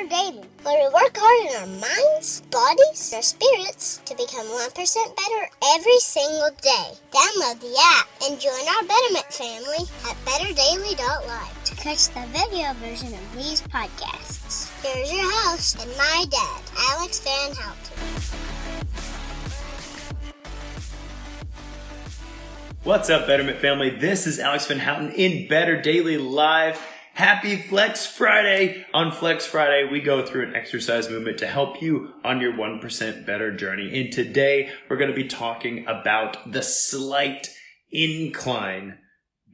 Better Daily, where we work hard in our minds, bodies, and our spirits to become 1% better every single day. Download the app and join our Betterment family at betterdaily.live to catch the video version of these podcasts. Here's your host and my dad, Alex Van Houten. What's up, Betterment family? This is Alex Van Houten in Better Daily Live. Happy Flex Friday! On Flex Friday, we go through an exercise movement to help you on your 1% better journey. And today, we're going to be talking about the slight incline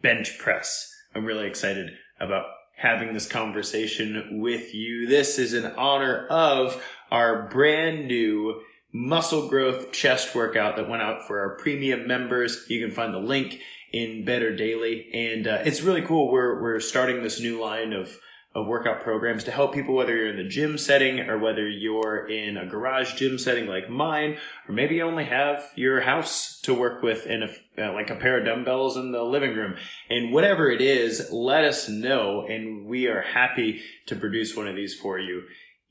bench press. I'm really excited about having this conversation with you. This is in honor of our brand new muscle growth chest workout that went out for our premium members. You can find the link in Better Daily, and it's really cool. We're starting this new line of workout programs to help people, whether you're in the gym setting or whether you're in a garage gym setting like mine, or maybe you only have your house to work with and like a pair of dumbbells in the living room. And whatever it is, let us know, and we are happy to produce one of these for you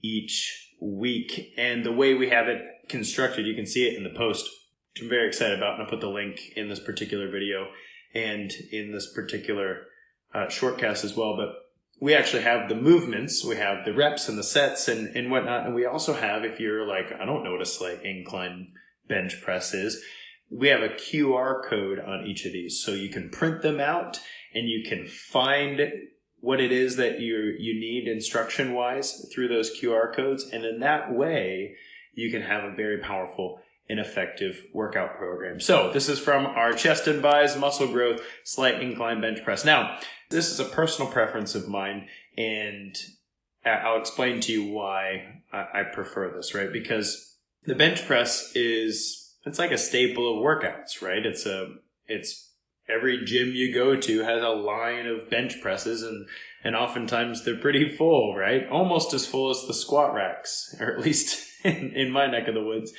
each week. And the way we have it constructed, you can see it in the post, which I'm very excited about, and I'll put the link in this particular video and in this particular shortcast as well. But we actually have the movements, we have the reps and the sets and whatnot, and we also have, if you're like, I don't know what a slight incline bench press is, we have a QR code on each of these, so you can print them out and you can find what it is that you need instruction-wise through those QR codes, and in that way, you can have a very powerful and effective workout program. So this is from our chest and buys muscle growth slight incline bench press. Now, this is a personal preference of mine, and I'll explain to you why I prefer this, right? Because the bench press it's like a staple of workouts, right? It's every gym you go to has a line of bench presses, and oftentimes they're pretty full, right? Almost as full as the squat racks, or at least in my neck of the woods.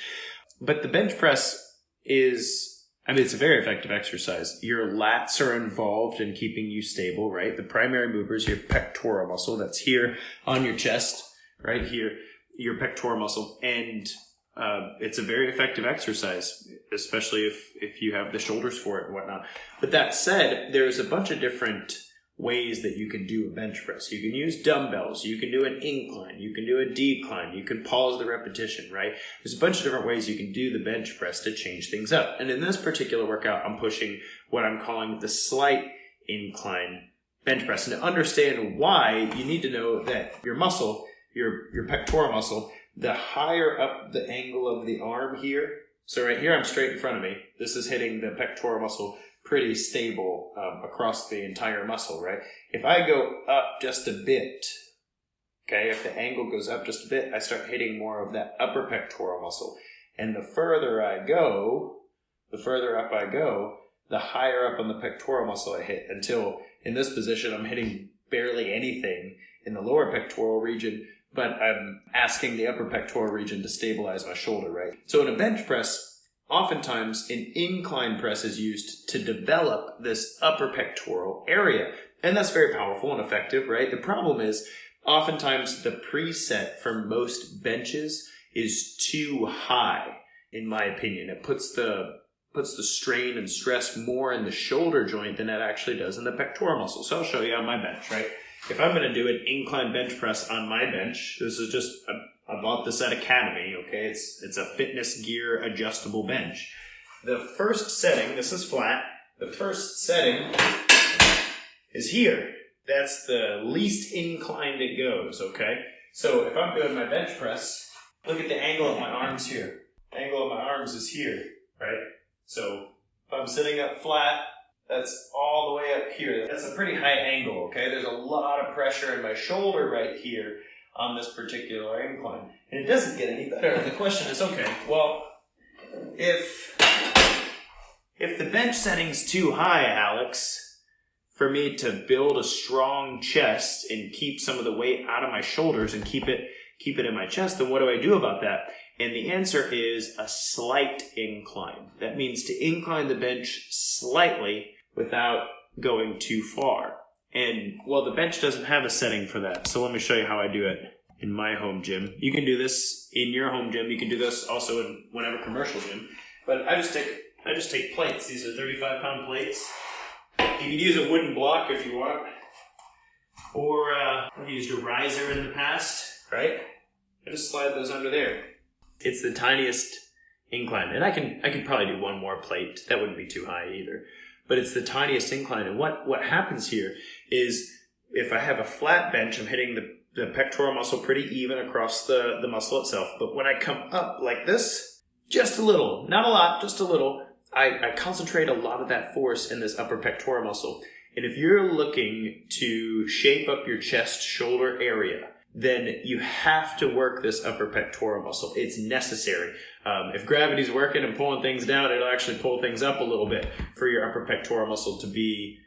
But the bench press it's a very effective exercise. Your lats are involved in keeping you stable, right? The primary mover is your pectoral muscle. That's here on your chest, right here, your pectoral muscle. And it's a very effective exercise, especially if you have the shoulders for it and whatnot. But that said, there's a bunch of different ways that you can do a bench press. You can use dumbbells, you can do an incline, you can do a decline, you can pause the repetition, right? There's a bunch of different ways you can do the bench press to change things up. And in this particular workout, I'm pushing what I'm calling the slight incline bench press. And to understand why, you need to know that your muscle, your pectoral muscle, the higher up the angle of the arm here, so right here I'm straight in front of me, this is hitting the pectoral muscle pretty stable across the entire muscle, right? If I go up just a bit, okay, if the angle goes up just a bit, I start hitting more of that upper pectoral muscle. And the further up I go, the higher up on the pectoral muscle I hit, until in this position I'm hitting barely anything in the lower pectoral region, but I'm asking the upper pectoral region to stabilize my shoulder, right? So in a bench press, oftentimes an incline press is used to develop this upper pectoral area. And that's very powerful and effective, right? The problem is oftentimes the preset for most benches is too high, in my opinion. It puts the strain and stress more in the shoulder joint than it actually does in the pectoral muscle. So I'll show you on my bench, right? If I'm going to do an incline bench press on my bench, this is just, I bought this at Academy, okay? It's a fitness gear adjustable bench. The first setting, this is flat, the first setting is here. That's the least inclined it goes, okay? So if I'm doing my bench press, look at the angle of my arms here. The angle of my arms is here, right? So if I'm sitting up flat, that's all the way up here. That's a pretty high angle, okay? There's a lot of pressure in my shoulder right here on this particular incline. And it doesn't get any better. The question is, okay, well, if the bench setting's too high, Alex, for me to build a strong chest and keep some of the weight out of my shoulders and keep it in my chest, then what do I do about that? And the answer is a slight incline. That means to incline the bench slightly without going too far. And, well, the bench doesn't have a setting for that, so let me show you how I do it. in my home gym. You can do this in your home gym. You can do this also in whatever commercial gym. But I just take plates. These are 35-pound plates. You can use a wooden block if you want, or I've used a riser in the past, right? I just slide those under there. It's the tiniest incline, and I can probably do one more plate. That wouldn't be too high either. But it's the tiniest incline, and what happens here is if I have a flat bench, I'm hitting the pectoral muscle pretty even across the muscle itself. But when I come up like this, just a little, not a lot, just a little, I concentrate a lot of that force in this upper pectoral muscle. And if you're looking to shape up your chest shoulder area, then you have to work this upper pectoral muscle. It's necessary. If gravity's working and pulling things down, it'll actually pull things up a little bit for your upper pectoral muscle to be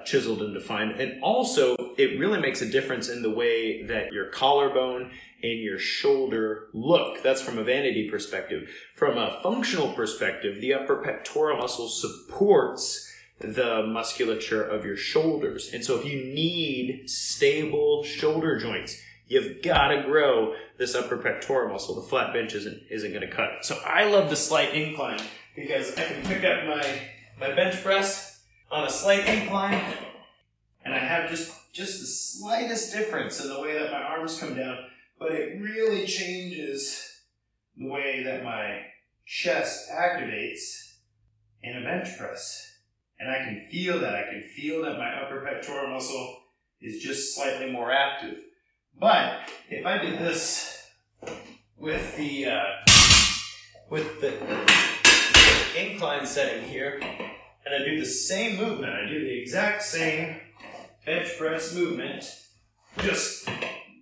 chiseled and defined. And also, it really makes a difference in the way that your collarbone and your shoulder look. That's from a vanity perspective. From a functional perspective, the upper pectoral muscle supports the musculature of your shoulders. And so if you need stable shoulder joints, you've got to grow this upper pectoral muscle. The flat bench isn't going to cut it. So I love the slight incline because I can pick up my bench press on a slight incline, and I have just the slightest difference in the way that my arms come down, but it really changes the way that my chest activates in a bench press. And I can feel that. I can feel that my upper pectoral muscle is just slightly more active. But if I did this with the incline setting here, and I do the same movement, I do the exact same bench press movement, just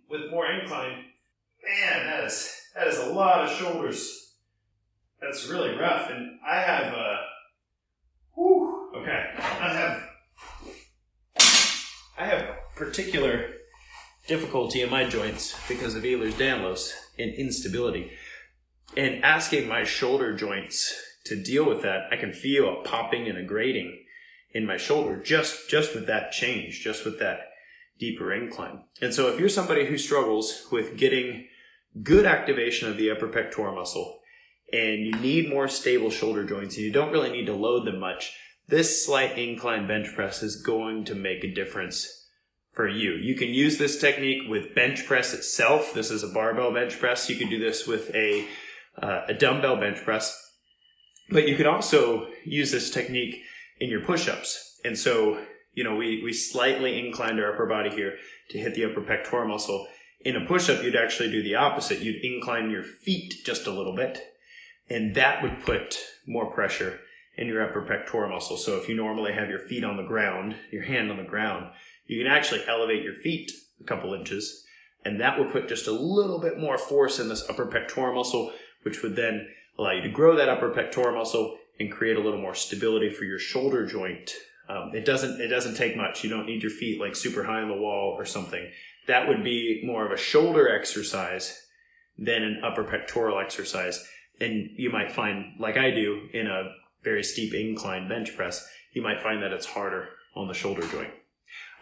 with more incline, man, that is a lot of shoulders. That's really rough. And I have I have particular difficulty in my joints because of Ehlers-Danlos and instability. And asking my shoulder joints to deal with that, I can feel a popping and a grating in my shoulder just with that change, just with that deeper incline. And so if you're somebody who struggles with getting good activation of the upper pectoral muscle and you need more stable shoulder joints and you don't really need to load them much, this slight incline bench press is going to make a difference for you. You can use this technique with bench press itself. This is a barbell bench press. You can do this with a dumbbell bench press. But you can also use this technique in your push-ups. And so, we slightly inclined our upper body here to hit the upper pectoral muscle. In a push-up, you'd actually do the opposite. You'd incline your feet just a little bit, and that would put more pressure in your upper pectoral muscle. So if you normally have your feet on the ground, your hand on the ground, you can actually elevate your feet a couple inches, and that will put just a little bit more force in this upper pectoral muscle, which would then allow you to grow that upper pectoral muscle and create a little more stability for your shoulder joint. It doesn't take much. You don't need your feet like super high on the wall or something. That would be more of a shoulder exercise than an upper pectoral exercise. And you might find, like I do, in a very steep incline bench press, you might find that it's harder on the shoulder joint.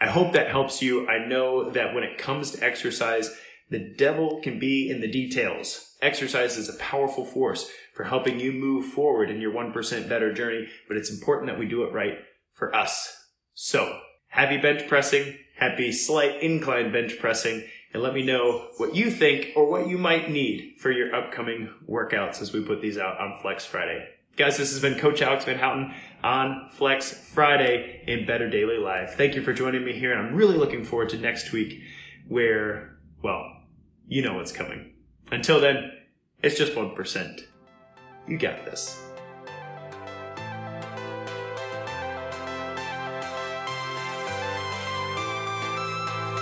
I hope that helps you. I know that when it comes to exercise, the devil can be in the details. Exercise is a powerful force for helping you move forward in your 1% better journey, but it's important that we do it right for us. So, happy bench pressing, happy slight incline bench pressing, and let me know what you think or what you might need for your upcoming workouts as we put these out on Flex Friday. Guys, this has been Coach Alex Van Houten on Flex Friday in Better Daily Live. Thank you for joining me here, and I'm really looking forward to next week where, well, you know what's coming. Until then, it's just 1%. You got this.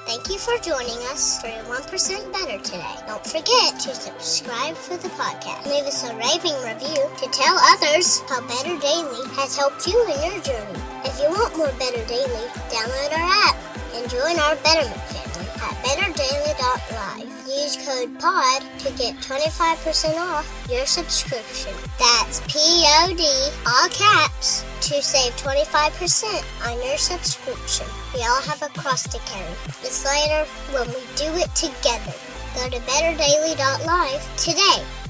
Thank you for joining us for your 1% Better today. Don't forget to subscribe for the podcast. Leave us a raving review to tell others how Better Daily has helped you in your journey. If you want more Better Daily, download our app and join our Betterment family at betterdaily.live. Use code POD to get 25% off your subscription. That's POD, all caps, to save 25% on your subscription. We all have a cross to carry. It's later when we do it together. Go to betterdaily.live today.